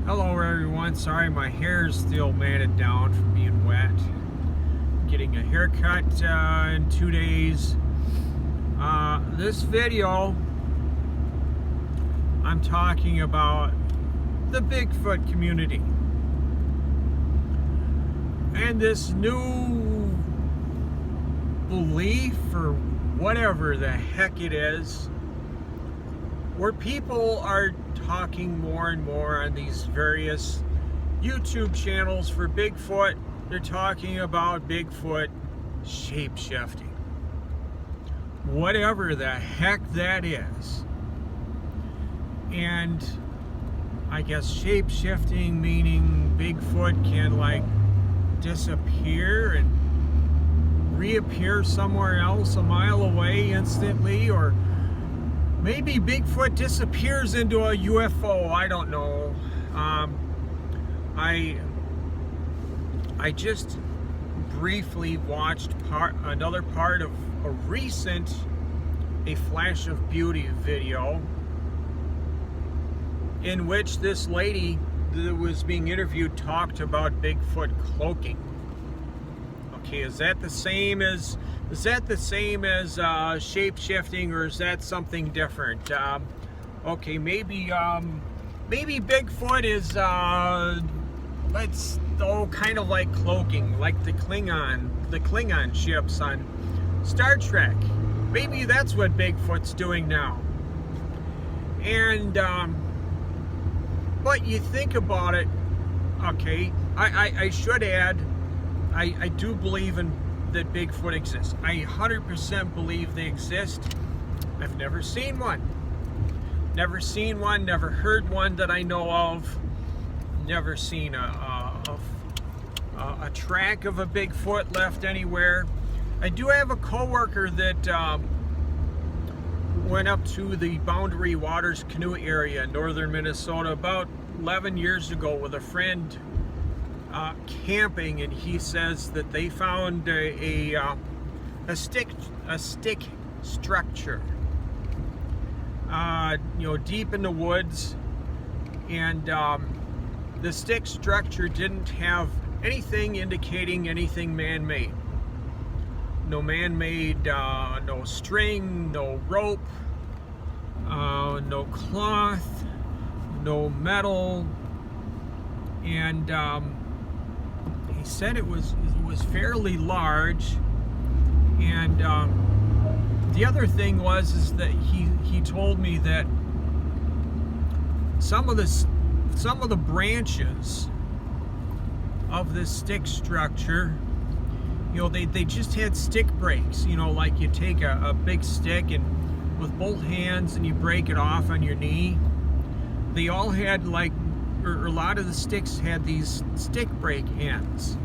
Hello everyone, sorry my hair is still matted down from being wet. Getting a haircut in 2 days. This video, I'm talking about the Bigfoot community. And this new belief, or whatever the heck it is, where people are talking more and more on these various YouTube channels for Bigfoot. They're talking about Bigfoot shape-shifting. Whatever the heck that is. And I guess shape-shifting meaning Bigfoot can like disappear and reappear somewhere else a mile away instantly, or maybe Bigfoot disappears into a UFO. I don't know. I just briefly watched another part of a recent A Flash of Beauty video in which this lady that was being interviewed talked about Bigfoot cloaking. Okay, is that the same as shape-shifting, or is that something different? Okay, maybe Bigfoot is kind of like cloaking, like the Klingon ships on Star Trek. Maybe that's what Bigfoot's doing now. And but you think about it, okay, I should add, I do believe that Bigfoot exists. I 100% believe they exist. I've never seen one. Never seen one, never heard one that I know of. Never seen a track of a Bigfoot left anywhere. I do have a coworker that went up to the Boundary Waters canoe area in northern Minnesota about 11 years ago with a friend camping, and he says that they found a stick structure, deep in the woods, and the stick structure didn't have anything indicating anything man-made. No man-made, no string, no rope, no cloth, no metal, and he said it was fairly large. And the other thing is that he told me that some of the branches of this stick structure, they just had stick breaks. Like you take a big stick and with both hands and you break it off on your knee. They all had a lot of the sticks had these stick break ends.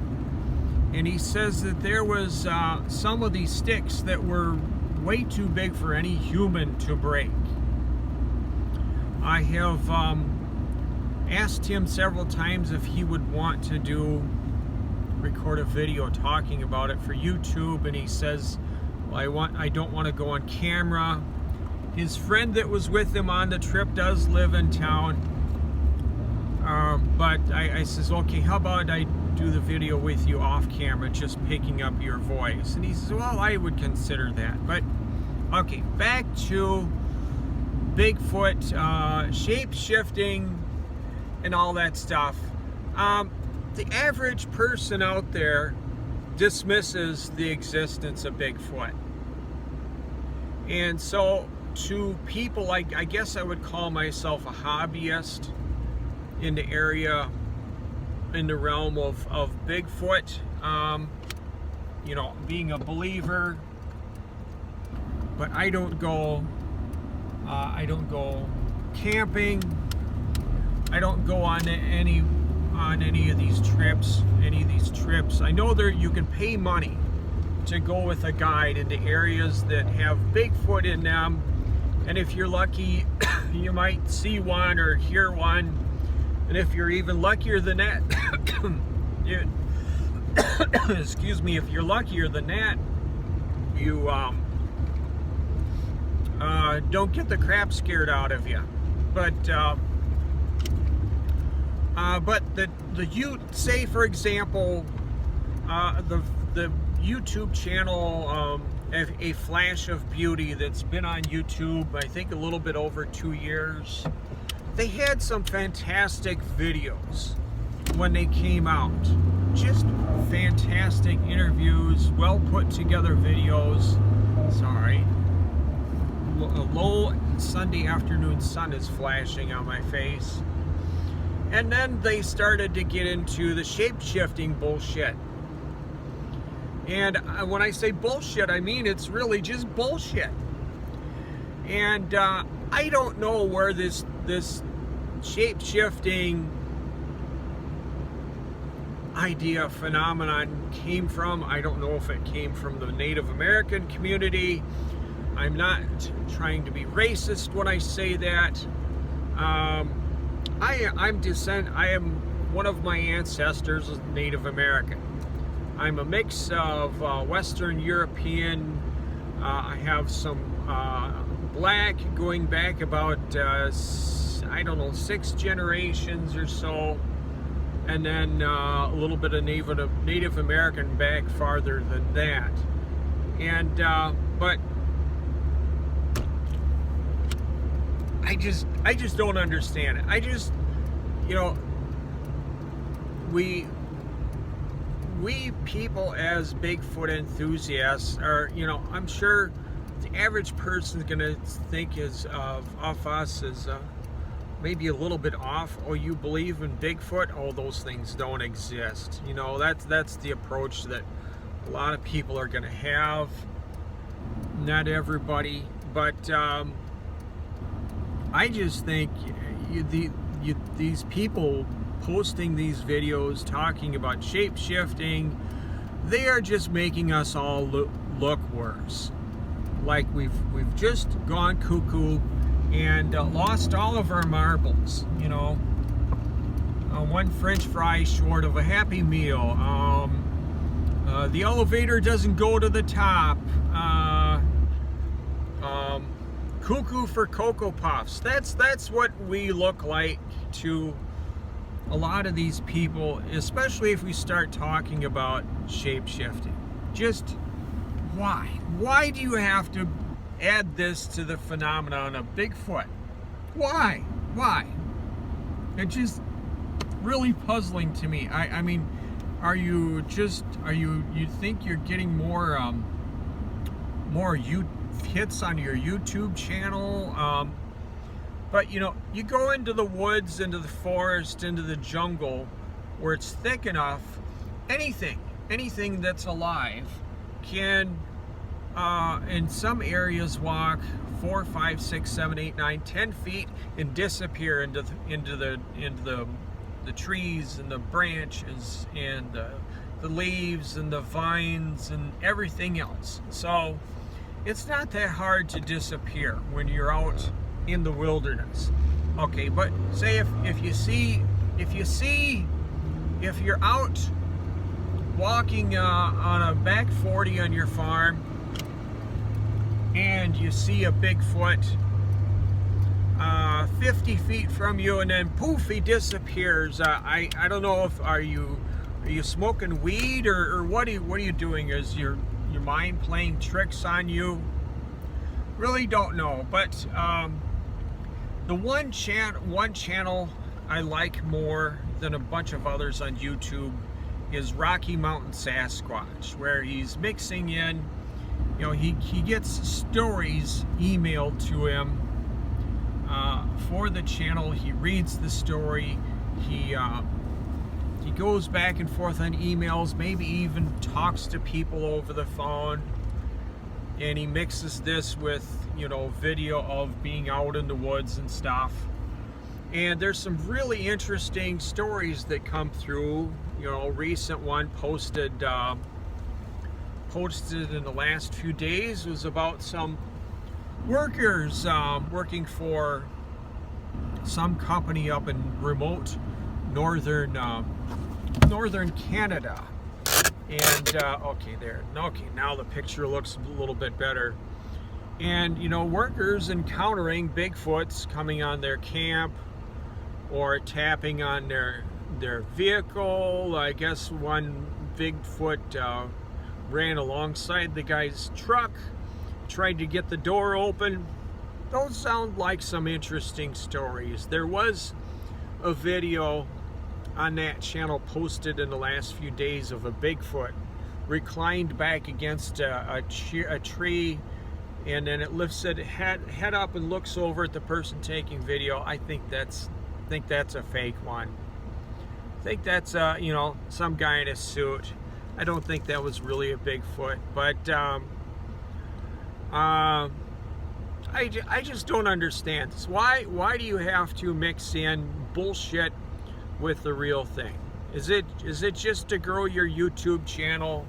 And he says that there was some of these sticks that were way too big for any human to break. I have asked him several times if he would want to record a video talking about it for YouTube, and he says, well, I don't want to go on camera. His friend that was with him on the trip does live in town, but I says, okay, how about I do the video with you off camera, just picking up your voice? And he says, well, I would consider that. But okay, back to Bigfoot, shape-shifting and all that stuff. The average person out there dismisses the existence of Bigfoot. And so to people, I guess I would call myself a hobbyist in the area, in the realm of Bigfoot, being a believer, but I don't go camping. I don't go on any of these trips. I know you can pay money to go with a guide into areas that have Bigfoot in them, and if you're lucky, you might see one or hear one. And if you're even luckier than that, excuse me, if you're luckier than that, you don't get the crap scared out of you. But But say for example, the YouTube channel, A Flash of Beauty, that's been on YouTube, I think a little bit over 2 years. They had some fantastic videos when they came out. Just fantastic interviews, well put together videos. Sorry. A low Sunday afternoon sun is flashing on my face. And then they started to get into the shape-shifting bullshit. And when I say bullshit, I mean it's really just bullshit. And I don't know where this shape-shifting idea, phenomenon came from. I don't know if it came from the Native American community. I'm not trying to be racist when I say that. I am one of my ancestors is Native American. I'm a mix of Western European. I have some black going back about I don't know, 6 generations or so, and then a little bit of Native American back farther than that. And but I just don't understand it. You know, we people as Bigfoot enthusiasts are, you know, I'm sure the average person's gonna think of us as maybe a little bit off. Oh, you believe in Bigfoot? Oh, those things don't exist. You know, that's the approach that a lot of people are gonna have. Not everybody, but I just think these people posting these videos talking about shape-shifting, they are just making us all look worse. Like we've just gone cuckoo and lost all of our marbles, you know. One French fry short of a Happy Meal. The elevator doesn't go to the top. Cuckoo for Cocoa Puffs. That's what we look like to a lot of these people, especially if we start talking about shape-shifting. Just why? Why do you have to add this to the phenomenon of Bigfoot? Why? Why? It's just really puzzling to me. I mean, you think you're getting more hits on your YouTube channel? But you know, you go into the woods, into the forest, into the jungle where it's thick enough, anything that's alive can in some areas walk 4, 5, 6, 7, 8, 9, 10 feet and disappear into the trees and the branches and the leaves and the vines and everything else. So it's not that hard to disappear when you're out in the wilderness. Okay, but say if you're out walking on a back 40 on your farm and you see a Bigfoot 50 feet from you, and then poof, he disappears. I don't know if are you smoking weed or what are you doing? Is your mind playing tricks on you? Really don't know. But the one channel I like more than a bunch of others on YouTube is Rocky Mountain Sasquatch, where he's mixing in, you know, he gets stories emailed to him for the channel. He reads the story. He goes back and forth on emails, maybe even talks to people over the phone, and he mixes this with, you know, video of being out in the woods and stuff. And there's some really interesting stories that come through. You know, a recent one posted in the last few days was about some workers working for some company up in remote northern Canada. And okay, now the picture looks a little bit better. And you know, workers encountering Bigfoots coming on their camp, or tapping on their vehicle. I guess one Bigfoot ran alongside the guy's truck, tried to get the door open. Those sound like some interesting stories. There was a video on that channel posted in the last few days of a Bigfoot reclined back against a tree, and then it lifts it head up and looks over at the person taking video. I think that's a fake one. I think that's you know, some guy in a suit. I don't think that was really a Bigfoot, but I just don't understand this. Why do you have to mix in bullshit with the real thing? Is it just to grow your YouTube channel?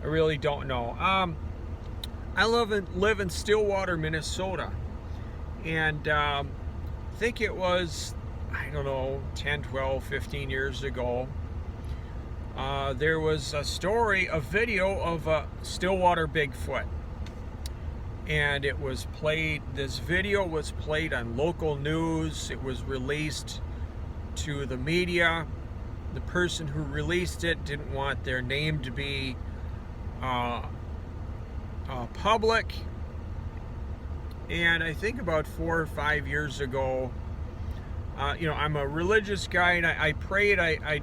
I really don't know. I live in Stillwater, Minnesota, and I think it was, I don't know, 10, 12, 15 years ago, there was a video of a Stillwater Bigfoot, and it was played, this video was played on local news. It was released to the media. The person who released it didn't want their name to be public, and I think about 4 or 5 years ago, you know, I'm a religious guy, and I prayed, I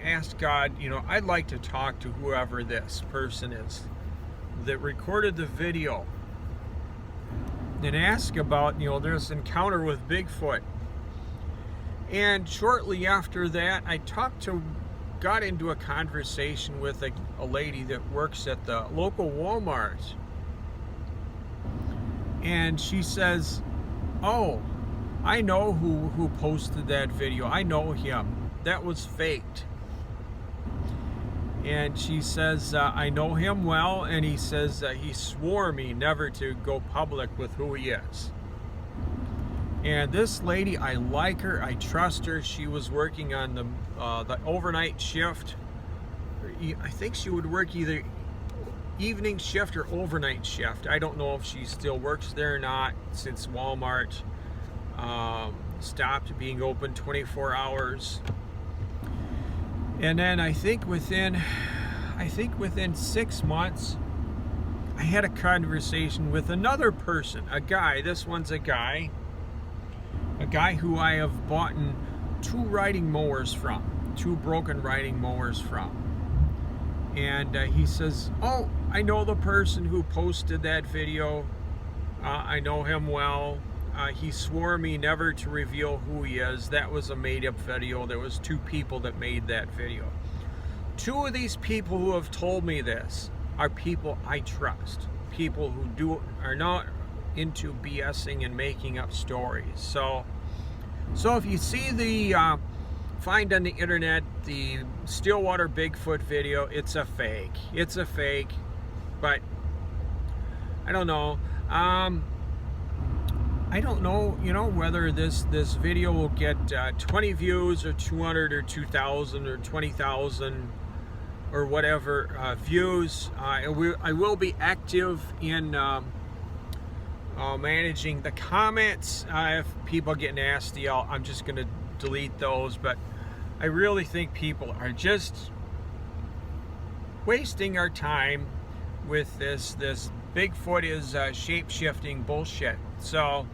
asked God, you know, I'd like to talk to whoever this person is that recorded the video and ask about, you know, this encounter with Bigfoot. And shortly after that, I got into a conversation with a lady that works at the local Walmart. And she says, oh, I know who posted that video. I know him. That was faked. And she says, I know him well, and he says he swore me never to go public with who he is. And this lady, I like her, I trust her. She was working on the overnight shift. I think she would work either evening shift or overnight shift. I don't know if she still works there or not, since Walmart stopped being open 24 hours. And then I think within 6 months, I had a conversation with another person, a guy. This one's a guy who I have bought 2 riding mowers from, 2 broken riding mowers from. And he says, oh, I know the person who posted that video. I know him well. He swore me never to reveal who he is. That was a made-up video. There was 2 people that made that video. 2 of these people who have told me this are people I trust. People who are not into BSing and making up stories. So if you see find on the internet the Stillwater Bigfoot video, it's a fake. It's a fake, but I don't know. I don't know, you know, whether this video will get 20 views or 200 or 2,000 or 20,000 or whatever views. I will be active in managing the comments. If people get nasty, I'm just going to delete those. But I really think people are just wasting our time with this Bigfoot is shape-shifting bullshit. So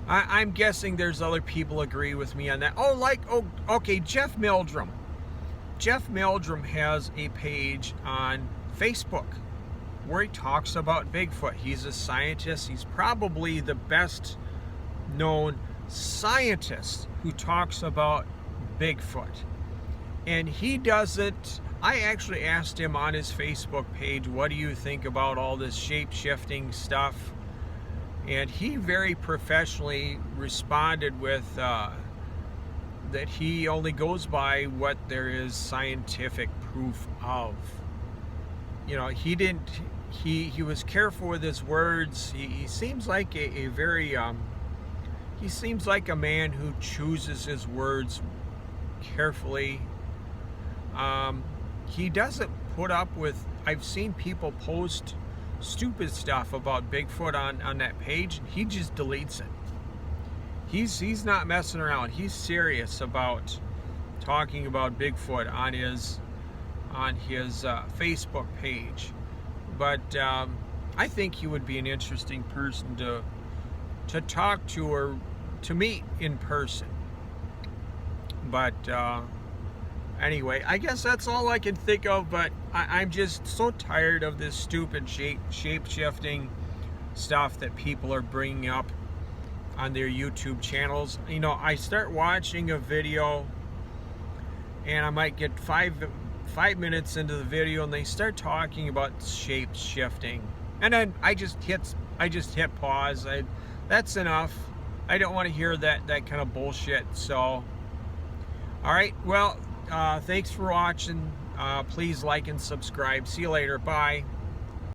I'm guessing there's other people agree with me on that. Okay, Jeff Meldrum. Jeff Meldrum has a page on Facebook where he talks about Bigfoot. He's a scientist. He's probably the best known scientist who talks about Bigfoot. And he doesn't, I actually asked him on his Facebook page, what do you think about all this shape-shifting stuff? And he very professionally responded with that he only goes by what there is scientific proof of. You know, he was careful with his words. He seems like a very he seems like a man who chooses his words carefully. He doesn't put up with, I've seen people post stupid stuff about Bigfoot on that page, and he just deletes it. he's not messing around. He's serious about talking about Bigfoot on his Facebook page. But I think he would be an interesting person to talk to or to meet in person. But anyway, I guess that's all I can think of. But I'm just so tired of this stupid shape-shifting stuff that people are bringing up on their YouTube channels. You know, I start watching a video and I might get five minutes into the video and they start talking about shape shifting, and then I just hit pause. That's enough. I don't want to hear that kind of bullshit. So all right, well, thanks for watching. Please like and subscribe. See you later. Bye.